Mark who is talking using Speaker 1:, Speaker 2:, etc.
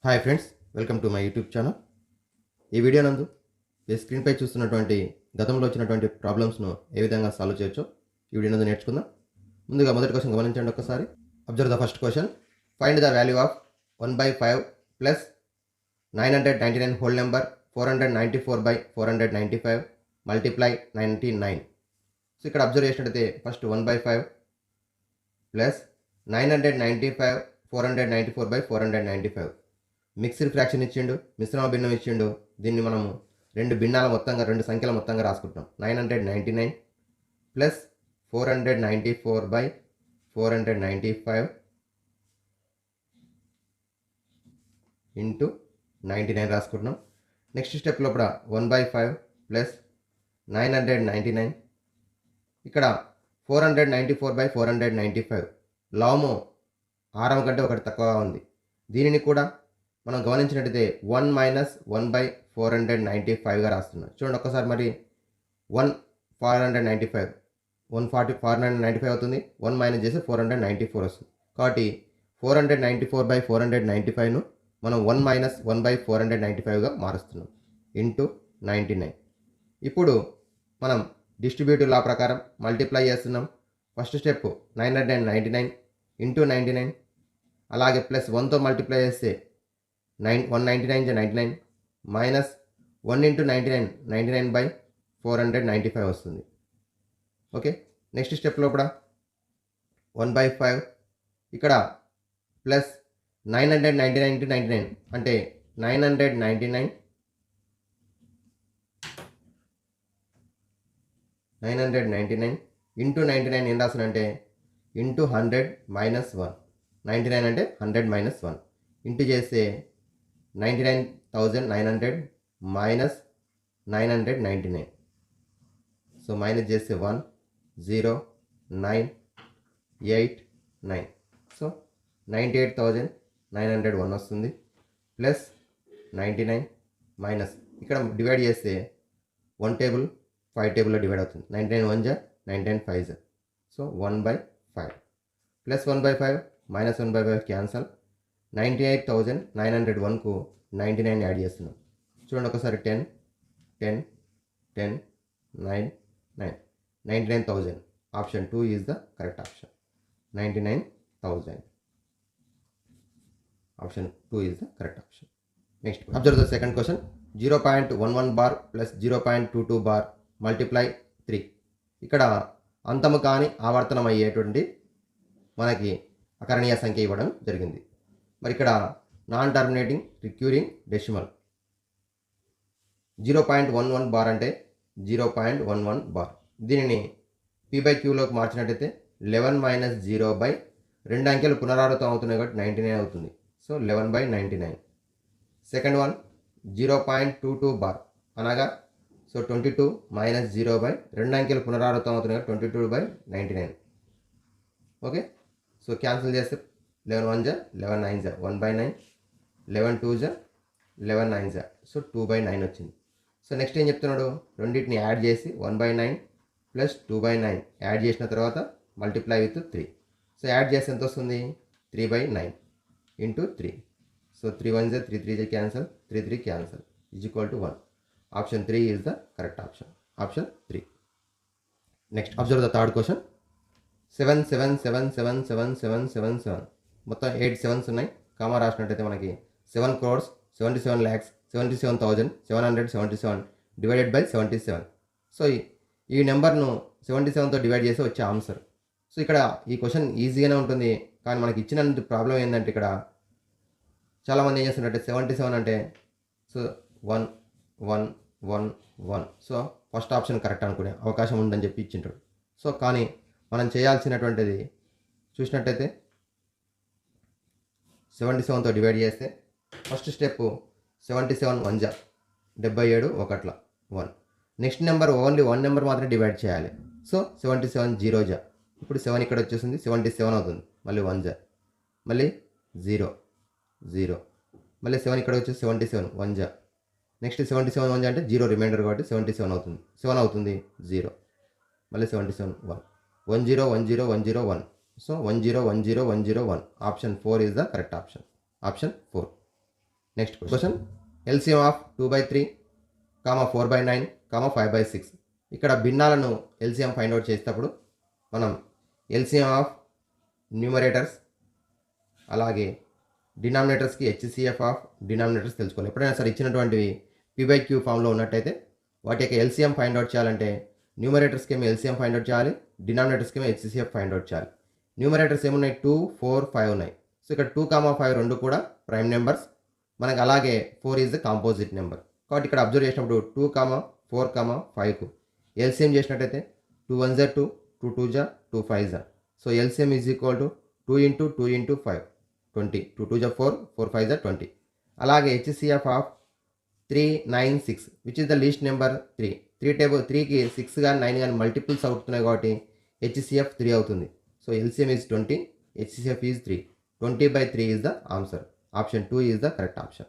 Speaker 1: Hi friends, welcome to my YouTube channel. ఈ video నందు ఈ స్క్రీన్పై చూస్తున్నటువంటి గతంలో వచ్చినటువంటి ప్రాబ్లమ్స్ను ఏ విధంగా సాల్వ్ చేయొచ్చో ఈ వీడియో నందు నేర్చుకుందాం. ముందుగా మొదటి క్వశ్చన్ గమనించండి ఒక్కసారి. Observe the first question. Find the value of 1/5 plus 999 whole number 494/495 multiply 99. So ఇక్కడ అబ్జర్వ్ చేసినట్టయితే ఫస్ట్ 1/5 ప్లస్ 995 494/495 మిక్స్డ్ ఫ్రాక్షన్ ఇచ్చిండు, మిశ్రమ భిన్నం ఇచ్చిండు. దీన్ని మనము రెండు సంఖ్యల మొత్తంగా రాసుకుంటాం. 999 ప్లస్ 494/495 ఇంటూ 99 రాసుకుంటున్నాం. నెక్స్ట్ స్టెప్ లోపల 1/5 ప్లస్ 999, ఇక్కడ 494/495 లాము ఆరం కంటే ఒకటి తక్కువగా ఉంది. దీనిని కూడా మనం గమనించినట్టయితే 1 మైనస్ 1/495గా రాస్తున్నాం. చూడండి ఒక్కసారి. మరి 495 495 అవుతుంది. 1 మైనస్ చేస్తే 494 వస్తుంది. కాబట్టి 494/495ను మనం 1 మైనస్ 1/495గా మారుస్తున్నాం ఇంటూ 99. ఇప్పుడు మనం డిస్ట్రిబ్యూటివ్ లా ప్రకారం మల్టిప్లై చేస్తున్నాం. ఫస్ట్ స్టెప్ 999 ఇంటూ 99, అలాగే ప్లస్ 1తో మల్టిప్లై చేస్తే 199 99 మైనస్ 1 ఇంటూ 99 99/495 వస్తుంది. ఓకే. నెక్స్ట్ స్టెప్ లోపల 1/5, ఇక్కడ ప్లస్ 999 ఇంటూ 99 అంటే 999 ఇంటూ 99 ఏం రాస్తానంటే ఇంటూ 100 మైనస్ 1. 99 అంటే 100 మైనస్ 1 ఇంటూ చేస్తే 99,900 మైనస్ 999. సో మైనస్ చేస్తే 1 0 9 8 9. సో 98,901 వస్తుంది. ప్లస్ 99 మైనస్ ఇక్కడ డివైడ్ చేస్తే 1 టేబుల్ 5 టేబుల్లో డివైడ్ అవుతుంది. 99 1 జా 99 5 జా. So 1/5 plus 1/5 minus 1/5 cancel. 98,901కు 99 యాడ్ చేస్తున్నాం. చూడండి ఒకసారి. 10 10 10 9 9 99,000. Option 2 is the correct option. 99,000. Option 2 is the correct option. Next observe the second question. 0.11 bar plus 0.22 bar multiply 3. ఇక్కడ అంతము కాని ఆవర్తనం అయ్యేటువంటి మనకి అకరణీయ సంఖ్య ఇవ్వడం జరిగింది. మరి ఇక్కడ non terminating recurring decimal 0.11 bar అంటే 0.11 బార్. దీనిని p/qలోకి మార్చినట్టయితే 11 మైనస్ 0 రెండు అంకెలు పునరావృతం అవుతున్నాయి కాబట్టి 99 అవుతుంది. సో 11/99. సెకండ్ వన్ 0.22 బార్ అనగా సో 22 మైనస్ 0 రెండు అంకెలు పునరావృతం అవుతున్నాయి కాబట్టి 22/99. ఓకే. సో క్యాన్సిల్ చేస్తే 11 1 జా 11 9 జా 1/9, 11 2 జా 11 9 జా. సో 2/9 వచ్చింది. సో నెక్స్ట్ ఏం చెప్తున్నాడు, రెండింటిని యాడ్ చేసి 1/9 ప్లస్ 2/9 యాడ్ చేసిన తర్వాత మల్టిప్లై విత్ 3. సో యాడ్ చేస్తే ఎంత వస్తుంది 3/9 ఇంటూ 3. సో 3 1 జా 3 3 జా cancel, 3 3 cancel is equal to 1. Option 3 is the correct option. Option 3. Next observe the third question. 7 7 7 7 7 7 7 7 మొత్తం 8 7s ఉన్నాయి. కామా రాసినట్టయితే మనకి 7,77,77,777 డివైడెడ్ బై 77. సో ఈ నెంబర్ను 77తో డివైడ్ చేసి వచ్చే ఆన్సర్. సో ఇక్కడ ఈ క్వశ్చన్ ఈజీగానే ఉంటుంది. కానీ మనకి ఇచ్చిన ప్రాబ్లం ఏంటంటే ఇక్కడ చాలామంది ఏం చేస్తుంటే 77 అంటే so 1 1 1 1. So first option correct అనుకునే అవకాశం ఉందని చెప్పి ఇచ్చింటాడు. సో కానీ మనం చేయాల్సినటువంటిది చూసినట్టయితే 77తో డివైడ్ చేస్తే ఫస్ట్ స్టెప్ 77 1 జా 77 1 1. నెక్స్ట్ నెంబర్ ఓన్లీ 1 నెంబర్ మాత్రమే డివైడ్ చేయాలి. సో 77 0 జా. ఇప్పుడు 7 ఇక్కడ వచ్చేసింది 77 అవుతుంది. మళ్ళీ 1 జా, మళ్ళీ 0 0, మళ్ళీ 7 ఇక్కడ వచ్చేసి 77 1 జా. నెక్స్ట్ 77 1 జా అంటే 0 రిమైండర్ కాబట్టి 77 అవుతుంది. 7 అవుతుంది 0, మళ్ళీ 77 1 1 0 1 0 1 0 1. So 1 0 1 0 1 0 1. Option 4 is the correct option. Option 4. Next question LCM of 2/3, 4/9, 5/6. ఇక్కడ భిన్నాలను ఎల్సిఎం ఫైండ్ అవుట్ చేసేటప్పుడు మనం ఎల్సిఎం ఆఫ్ న్యూమరేటర్స్ అలాగే డినామినేటర్స్కి హెచ్సిఎఫ్ ఆఫ్ డినామినేటర్స్ తెలుసుకోవాలి. ఎప్పుడైనా సరే ఇచ్చినటువంటివి P/Q ఫామ్లో ఉన్నట్టయితే వాటి యొక్క ఎల్సిఎం ఫైండ్ అవుట్ చేయాలంటే న్యూమరేటర్స్కి ఏమో ఎల్సిఎం ఫైండ్ అవుట్ చేయాలి, డినామినేటర్స్కి ఏమో హెచ్సిఎఫ్ ఫైండ్ అవుట్ చేయాలి. న్యూమరేటర్స్ ఏమున్నాయి 2, 4, 5 ఉన్నాయి. సో ఇక్కడ 2, 5 రెండు కూడా ప్రైమ్ నెంబర్స్. మనకు అలాగే 4 ఈజ్ ద కాంపోజిట్ నెంబర్. కాబట్టి ఇక్కడ అబ్జర్వ్ చేసినప్పుడు 2, 4, 5కు ఎల్సిఎం చేసినట్టయితే 2 1 2, 2 2 2 5. So LCM is equal to 2 into 2 into 5 20, 2 2 4, 4 5 20. అలాగే HCF of 3 9 6 which is the least number 3. 3కి 6 కానీ 9 కానీ మల్టిపుల్స్ అవుతున్నాయి కాబట్టి హెచ్సిఎఫ్ 3 అవుతుంది. So LCM is 20, HCF is 3. 20/3 is the answer. Option 2 is the correct option.